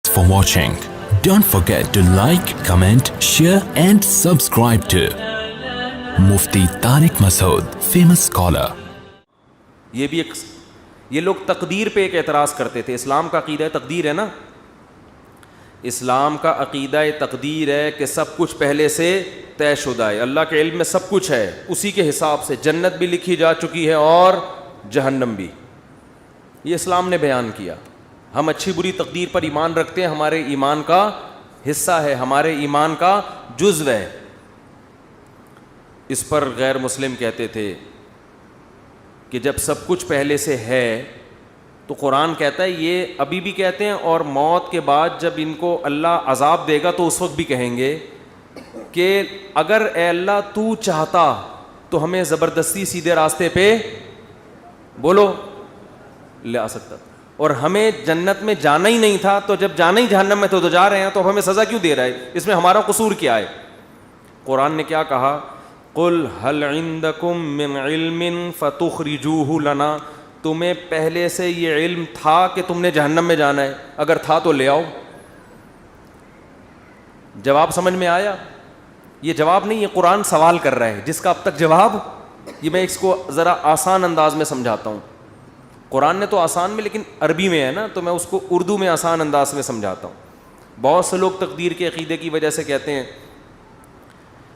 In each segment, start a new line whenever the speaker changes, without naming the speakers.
Thanks for watching. Don't forget to like, comment, share and subscribe to Mufti Tariq Masood, famous scholar.
یہ لوگ تقدیر پہ ایک اعتراض کرتے تھے. اسلام کا عقیدہ تقدیر ہے نا, اسلام کا عقیدہ تقدیر ہے کہ سب کچھ پہلے سے طے شدہ ہے, اللہ کے علم میں سب کچھ ہے, اسی کے حساب سے جنت بھی لکھی جا چکی ہے اور جہنم بھی. یہ اسلام نے بیان کیا. ہم اچھی بری تقدیر پر ایمان رکھتے ہیں, ہمارے ایمان کا حصہ ہے, ہمارے ایمان کا جزو ہے. اس پر غیر مسلم کہتے تھے کہ جب سب کچھ پہلے سے ہے تو قرآن کہتا ہے, یہ ابھی بھی کہتے ہیں اور موت کے بعد جب ان کو اللہ عذاب دے گا تو اس وقت بھی کہیں گے کہ اگر اے اللہ تو چاہتا تو ہمیں زبردستی سیدھے راستے پہ بولو لے آ سکتا, اور ہمیں جنت میں جانا ہی نہیں تھا, تو جب جانا ہی جہنم میں تو جا رہے ہیں, تو ہمیں سزا کیوں دے رہا ہے؟ اس میں ہمارا قصور کیا ہے؟ قرآن نے کیا کہا, قل هل عندکم من علم فتخرجوه لنا, تمہیں پہلے سے یہ علم تھا کہ تم نے جہنم میں جانا ہے؟ اگر تھا تو لے آؤ. جواب سمجھ میں آیا؟ یہ جواب نہیں, یہ قرآن سوال کر رہا ہے جس کا اب تک جواب, یہ میں اس کو ذرا آسان انداز میں سمجھاتا ہوں. قرآن نے تو آسان میں, لیکن عربی میں ہے نا, تو میں اس کو اردو میں آسان انداز میں سمجھاتا ہوں. بہت سے لوگ تقدیر کے عقیدے کی وجہ سے کہتے ہیں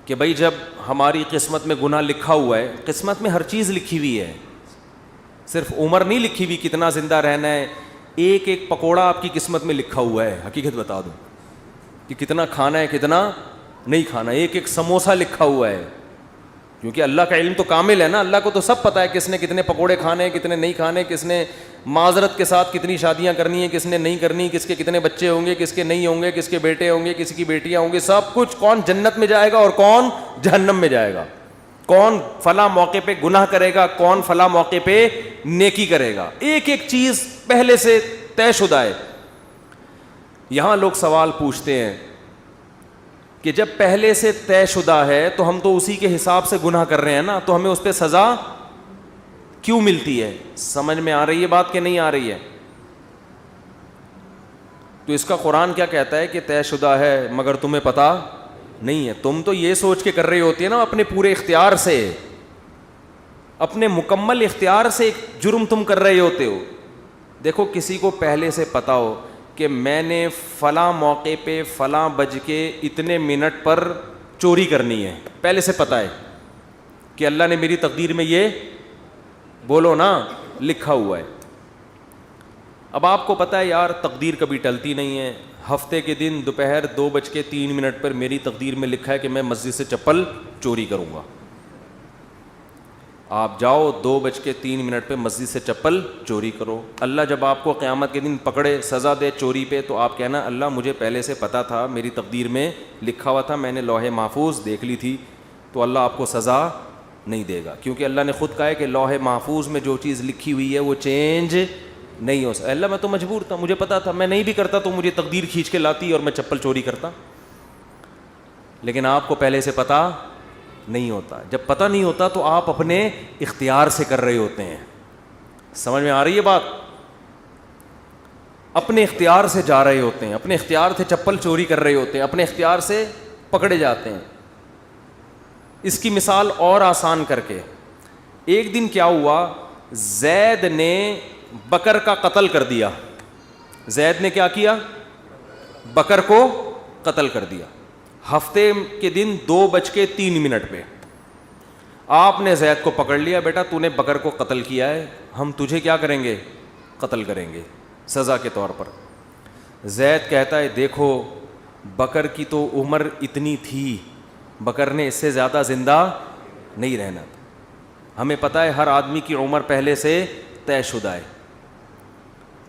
کہ بھائی جب ہماری قسمت میں گناہ لکھا ہوا ہے, قسمت میں ہر چیز لکھی ہوئی ہے, صرف عمر نہیں لکھی ہوئی کتنا زندہ رہنا ہے, ایک ایک پکوڑا آپ کی قسمت میں لکھا ہوا ہے. حقیقت بتا دوں کہ کتنا کھانا ہے کتنا نہیں کھانا, ایک ایک سموسہ لکھا ہوا ہے, کیونکہ اللہ کا علم تو کامل ہے نا, اللہ کو تو سب پتہ ہے کس نے کتنے پکوڑے کھانے ہیں کتنے نہیں کھانے, کس نے معذرت کے ساتھ کتنی شادیاں کرنی ہیں کس نے نہیں کرنی, کس کے کتنے بچے ہوں گے کس کے نہیں ہوں گے, کس کے بیٹے ہوں گے کس کی بیٹیاں ہوں گے, سب کچھ, کون جنت میں جائے گا اور کون جہنم میں جائے گا, کون فلاں موقع پہ گناہ کرے گا کون فلاں موقع پہ نیکی کرے گا, ایک ایک چیز پہلے سے طے شدہ ہے. یہاں لوگ سوال پوچھتے ہیں کہ جب پہلے سے طے شدہ ہے تو ہم تو اسی کے حساب سے گناہ کر رہے ہیں نا, تو ہمیں اس پہ سزا کیوں ملتی ہے؟ سمجھ میں آ رہی ہے بات کہ نہیں آ رہی ہے؟ تو اس کا قرآن کیا کہتا ہے کہ طے شدہ ہے مگر تمہیں پتہ نہیں ہے. تم تو یہ سوچ کے کر رہی ہوتی ہے نا اپنے پورے اختیار سے, اپنے مکمل اختیار سے ایک جرم تم کر رہے ہوتے ہو. دیکھو کسی کو پہلے سے پتہ ہو کہ میں نے فلاں موقع پہ فلاں بج کے اتنے منٹ پر چوری کرنی ہے, پہلے سے پتہ ہے کہ اللہ نے میری تقدیر میں یہ بولو نا لکھا ہوا ہے. اب آپ کو پتہ ہے یار تقدیر کبھی ٹلتی نہیں ہے, ہفتے کے دن دوپہر 2:03 پر میری تقدیر میں لکھا ہے کہ میں مسجد سے چپل چوری کروں گا. آپ جاؤ 2:03 پہ مسجد سے چپل چوری کرو. اللہ جب آپ کو قیامت کے دن پکڑے سزا دے چوری پہ, تو آپ کہنا اللہ مجھے پہلے سے پتہ تھا, میری تقدیر میں لکھا ہوا تھا, میں نے لوح محفوظ دیکھ لی تھی. تو اللہ آپ کو سزا نہیں دے گا, کیونکہ اللہ نے خود کہا ہے کہ لوح محفوظ میں جو چیز لکھی ہوئی ہے وہ چینج نہیں ہو سکتا. اللہ میں تو مجبور تھا, مجھے پتا تھا, میں نہیں بھی کرتا تو مجھے تقدیر کھینچ کے لاتی اور میں چپل چوری کرتا. لیکن آپ کو پہلے سے پتہ نہیں ہوتا. جب پتہ نہیں ہوتا تو آپ اپنے اختیار سے کر رہے ہوتے ہیں. سمجھ میں آ رہی ہے بات؟ اپنے اختیار سے جا رہے ہوتے ہیں, اپنے اختیار سے چپل چوری کر رہے ہوتے ہیں, اپنے اختیار سے پکڑے جاتے ہیں. اس کی مثال اور آسان کر کے, ایک دن کیا ہوا, زید نے بکر کا قتل کر دیا. زید نے کیا کیا؟ بکر کو قتل کر دیا. ہفتے کے دن 2:03 پہ آپ نے زید کو پکڑ لیا, بیٹا تو نے بکر کو قتل کیا ہے, ہم تجھے کیا کریں گے؟ قتل کریں گے سزا کے طور پر. زید کہتا ہے دیکھو بکر کی تو عمر اتنی تھی, بکر نے اس سے زیادہ زندہ نہیں رہنا تھا, ہمیں پتہ ہے ہر آدمی کی عمر پہلے سے طے شدہ ہے.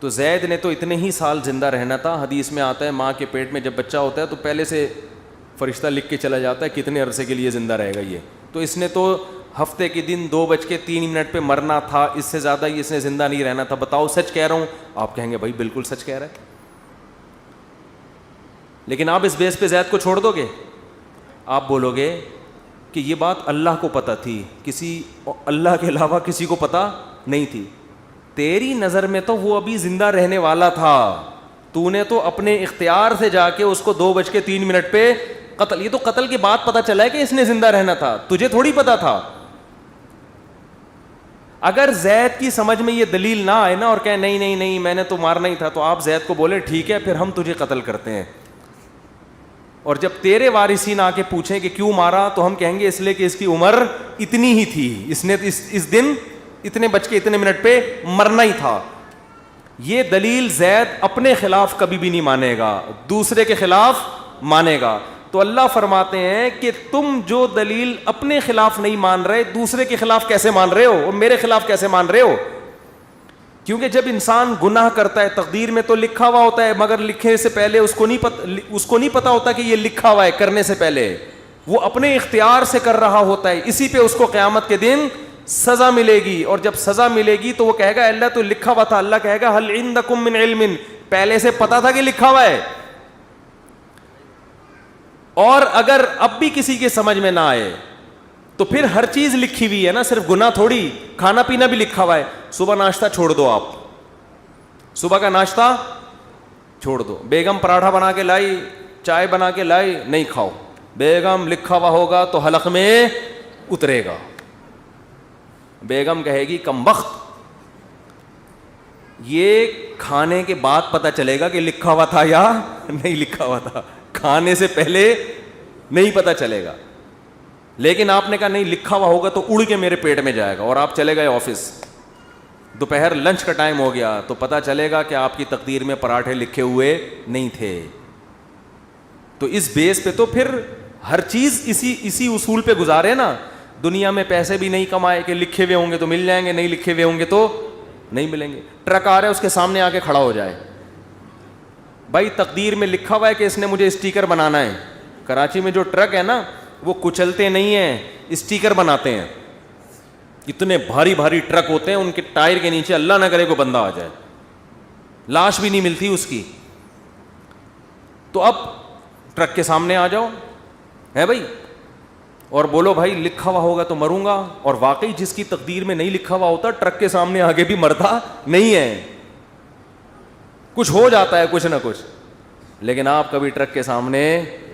تو زید نے تو اتنے ہی سال زندہ رہنا تھا. حدیث میں آتا ہے ماں کے پیٹ میں جب بچہ ہوتا ہے تو پہلے سے فرشتہ لکھ کے چلا جاتا ہے کتنے عرصے کے لیے زندہ رہے گا یہ. تو اس نے تو ہفتے کے دن 2:03 پہ مرنا تھا, اس سے زیادہ اس نے زندہ نہیں رہنا تھا. بتاؤ سچ کہہ رہا ہوں؟ آپ کہیں گے بھائی بالکل سچ کہہ رہا ہے. لیکن آپ اس بیس پہ زید کو چھوڑ دو گے؟ آپ بولو گے کہ یہ بات اللہ کو پتہ تھی, کسی اللہ کے علاوہ کسی کو پتہ نہیں تھی. تیری نظر میں تو وہ ابھی زندہ رہنے والا تھا, تو نے تو اپنے اختیار سے جا کے اس کو 2:03 پہ قتل. یہ تو قتل کے بعد پتا چلا ہے کہ اس نے زندہ رہنا تھا, تجھے تھوڑی پتا تھا. اگر زید کی سمجھ میں یہ دلیل نہ آئے نا اور کہے نہیں نہیں نہیں میں نے تو مارنا ہی تھا, تو آپ زید کو بولے ٹھیک ہے پھر ہم تجھے قتل کرتے ہیں. اور جب تیرے وارثین آ کے پوچھیں کہ کیوں مارا, تو ہم کہیں گے اس لیے کہ اس کی عمر اتنی ہی تھی, اس نے اس دن اتنے بج کے اتنے منٹ پہ مرنا ہی تھا. یہ دلیل زید اپنے خلاف کبھی بھی نہیں مانے گا, دوسرے کے خلاف مانے گا. تو اللہ فرماتے ہیں کہ تم جو دلیل اپنے خلاف نہیں مان رہے, دوسرے کے خلاف کیسے مان رہے ہو, اور میرے خلاف کیسے مان رہے ہو؟ کیونکہ جب انسان گناہ کرتا ہے تقدیر میں تو لکھا ہوا ہوتا ہے, مگر لکھنے سے پہلے اس کو نہیں پتا ہوتا کہ یہ لکھا ہوا ہے. کرنے سے پہلے وہ اپنے اختیار سے کر رہا ہوتا ہے, اسی پہ اس کو قیامت کے دن سزا ملے گی. اور جب سزا ملے گی تو وہ کہے گا اللہ تو لکھا ہوا تھا. اللہ کہے گا هل عندکم من علم, پہلے سے پتا تھا کہ لکھا ہوا ہے. اور اگر اب بھی کسی کے سمجھ میں نہ آئے تو پھر ہر چیز لکھی ہوئی ہے نا, صرف گناہ تھوڑی, کھانا پینا بھی لکھا ہوا ہے. صبح ناشتہ چھوڑ دو, آپ صبح کا ناشتہ چھوڑ دو. بیگم پراٹھا بنا کے لائی, چائے بنا کے لائی, نہیں کھاؤ. بیگم لکھا ہوا ہوگا تو حلق میں اترے گا. بیگم کہے گی کم بخت, یہ کھانے کے بعد پتہ چلے گا کہ لکھا ہوا تھا یا نہیں لکھا ہوا تھا, کھانے سے پہلے نہیں پتہ چلے گا. لیکن آپ نے کہا نہیں لکھا ہوا ہوگا تو اڑ کے میرے پیٹ میں جائے گا, اور آپ چلے گئے آفس, دوپہر لنچ کا ٹائم ہو گیا تو پتہ چلے گا کہ آپ کی تقدیر میں پراٹھے لکھے ہوئے نہیں تھے. تو اس بیس پہ تو پھر ہر چیز اسی اصول پہ گزارے نا. دنیا میں پیسے بھی نہیں کمائے کہ لکھے ہوئے ہوں گے تو مل جائیں گے, نہیں لکھے ہوئے ہوں گے تو نہیں ملیں گے. ٹرک آ رہا ہے اس کے سامنے آ کے کھڑا ہو جائے, بھائی تقدیر میں لکھا ہوا ہے کہ اس نے مجھے اسٹیکر بنانا ہے. کراچی میں جو ٹرک ہے نا وہ کچلتے نہیں ہیں, اسٹیکر بناتے ہیں. اتنے بھاری بھاری ٹرک ہوتے ہیں, ان کے ٹائر کے نیچے اللہ نہ کرے کوئی بندہ آ جائے, لاش بھی نہیں ملتی اس کی. تو اب ٹرک کے سامنے آ جاؤ ہے بھائی, اور بولو بھائی لکھا ہوا ہوگا تو مروں گا. اور واقعی جس کی تقدیر میں نہیں لکھا ہوا ہوتا ٹرک کے سامنے آگے بھی مرتا نہیں ہے, کچھ ہو جاتا ہے کچھ نہ کچھ, لیکن آپ کبھی ٹرک کے سامنے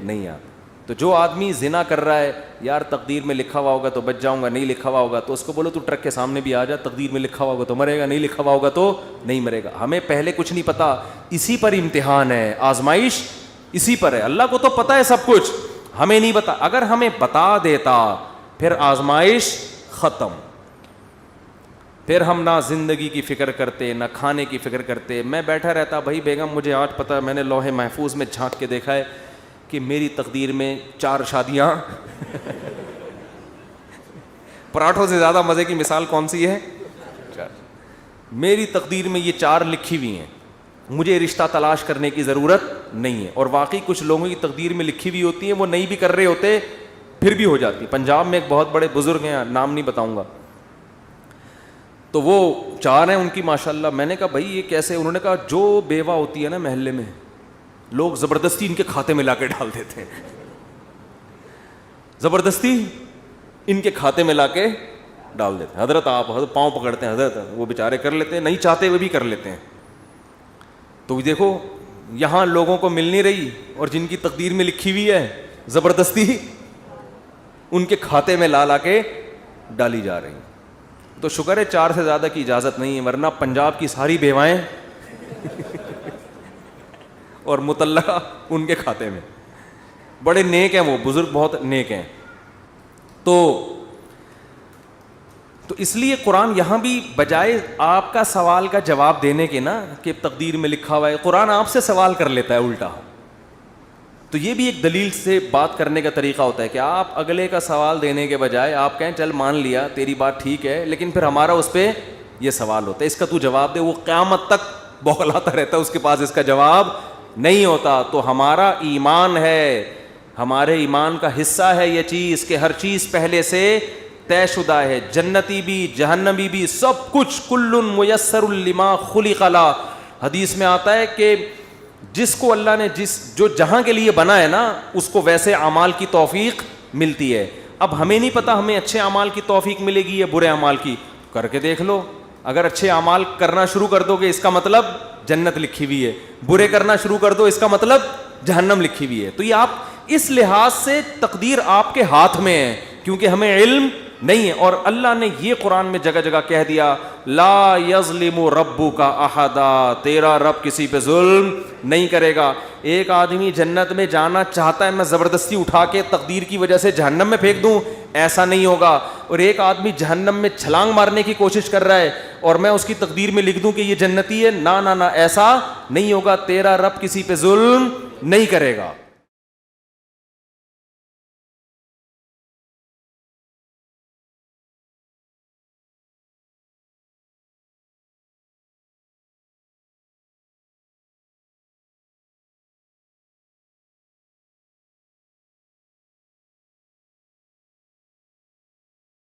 نہیں آتے. تو جو آدمی زنا کر رہا ہے, یار تقدیر میں لکھا ہوا ہوگا تو بچ جاؤں گا, نہیں لکھا ہوا ہوگا تو اس کو بولو تو ٹرک کے سامنے بھی آ جا, تقدیر میں لکھا ہوا ہوگا تو مرے گا, نہیں لکھا ہوا ہوگا تو نہیں مرے گا. ہمیں پہلے کچھ نہیں پتا, اسی پر امتحان ہے, آزمائش اسی پر ہے. اللہ کو تو پتا ہے سب کچھ, ہمیں نہیں بتا. اگر ہمیں بتا دیتا پھر آزمائش ختم, پھر ہم نہ زندگی کی فکر کرتے نہ کھانے کی فکر کرتے. میں بیٹھا رہتا, بھائی بیگم مجھے آج پتہ, میں نے لوح محفوظ میں جھانک کے دیکھا ہے کہ میری تقدیر میں 4 شادیاں پراٹھوں سے زیادہ مزے کی مثال کون سی ہے؟ میری تقدیر میں یہ 4 لکھی ہوئی ہیں, مجھے رشتہ تلاش کرنے کی ضرورت نہیں ہے. اور واقعی کچھ لوگوں کی تقدیر میں لکھی ہوئی ہوتی ہیں, وہ نہیں بھی کر رہے ہوتے پھر بھی ہو جاتی. پنجاب میں ایک بہت بڑے بزرگ ہیں, نام نہیں بتاؤں گا, تو وہ 4 ہیں ان کی ماشاءاللہ. میں نے کہا بھائی یہ کیسے؟ انہوں نے کہا جو بیوہ ہوتی ہے نا محلے میں, لوگ زبردستی ان کے کھاتے میں لا کے ڈال دیتے ہیں, زبردستی ان کے کھاتے میں لا کے ڈال دیتے ہیں. حضرت آپ پاؤں پکڑتے ہیں, حضرت وہ بیچارے کر لیتے ہیں, نہیں چاہتے ہوئے بھی کر لیتے ہیں. تو دیکھو یہاں لوگوں کو مل نہیں رہی, اور جن کی تقدیر میں لکھی ہوئی ہے زبردستی ان کے کھاتے میں لا کے ڈالی جا رہی. تو شکر ہے 4 سے زیادہ کی اجازت نہیں ہے, ورنہ پنجاب کی ساری بیوائیں اور مطلقہ ان کے کھاتے میں. بڑے نیک ہیں وہ بزرگ, بہت نیک ہیں. تو اس لیے قرآن یہاں بھی بجائے آپ کا سوال کا جواب دینے کے نا کہ تقدیر میں لکھا ہوا ہے, قرآن آپ سے سوال کر لیتا ہے الٹا. تو یہ بھی ایک دلیل سے بات کرنے کا طریقہ ہوتا ہے کہ آپ اگلے کا سوال دینے کے بجائے آپ کہیں چل مان لیا تیری بات ٹھیک ہے, لیکن پھر ہمارا اس پہ یہ سوال ہوتا ہے, اس کا تو جواب دے. وہ قیامت تک بوکھلاتا رہتا ہے, اس کے پاس اس کا جواب نہیں ہوتا. تو ہمارا ایمان ہے, ہمارے ایمان کا حصہ ہے یہ چیز کہ ہر چیز پہلے سے طے شدہ ہے, جنتی بھی جہنمی بھی سب کچھ. کل میسر لما خلق له. حدیث میں آتا ہے کہ جس کو اللہ نے جو جہاں کے لیے بنا ہے نا, اس کو ویسے اعمال کی توفیق ملتی ہے. اب ہمیں نہیں پتا ہمیں اچھے اعمال کی توفیق ملے گی یا برے اعمال کی, کر کے دیکھ لو, اگر اچھے اعمال کرنا شروع کر دو گے اس کا مطلب جنت لکھی ہوئی ہے, برے کرنا شروع کر دو اس کا مطلب جہنم لکھی ہوئی ہے. تو یہ آپ اس لحاظ سے تقدیر آپ کے ہاتھ میں ہے, کیونکہ ہمیں علم نہیں ہے. اور اللہ نے یہ قرآن میں جگہ جگہ کہہ دیا لا یظلم ربک احدا, تیرا رب کسی پہ ظلم نہیں کرے گا. ایک آدمی جنت میں جانا چاہتا ہے, میں زبردستی اٹھا کے تقدیر کی وجہ سے جہنم میں پھینک دوں, ایسا نہیں ہوگا. اور ایک آدمی جہنم میں چھلانگ مارنے کی کوشش کر رہا ہے اور میں اس کی تقدیر میں لکھ دوں کہ یہ جنتی ہے, نہ ایسا نہیں ہوگا. تیرا رب کسی پہ ظلم نہیں کرے گا.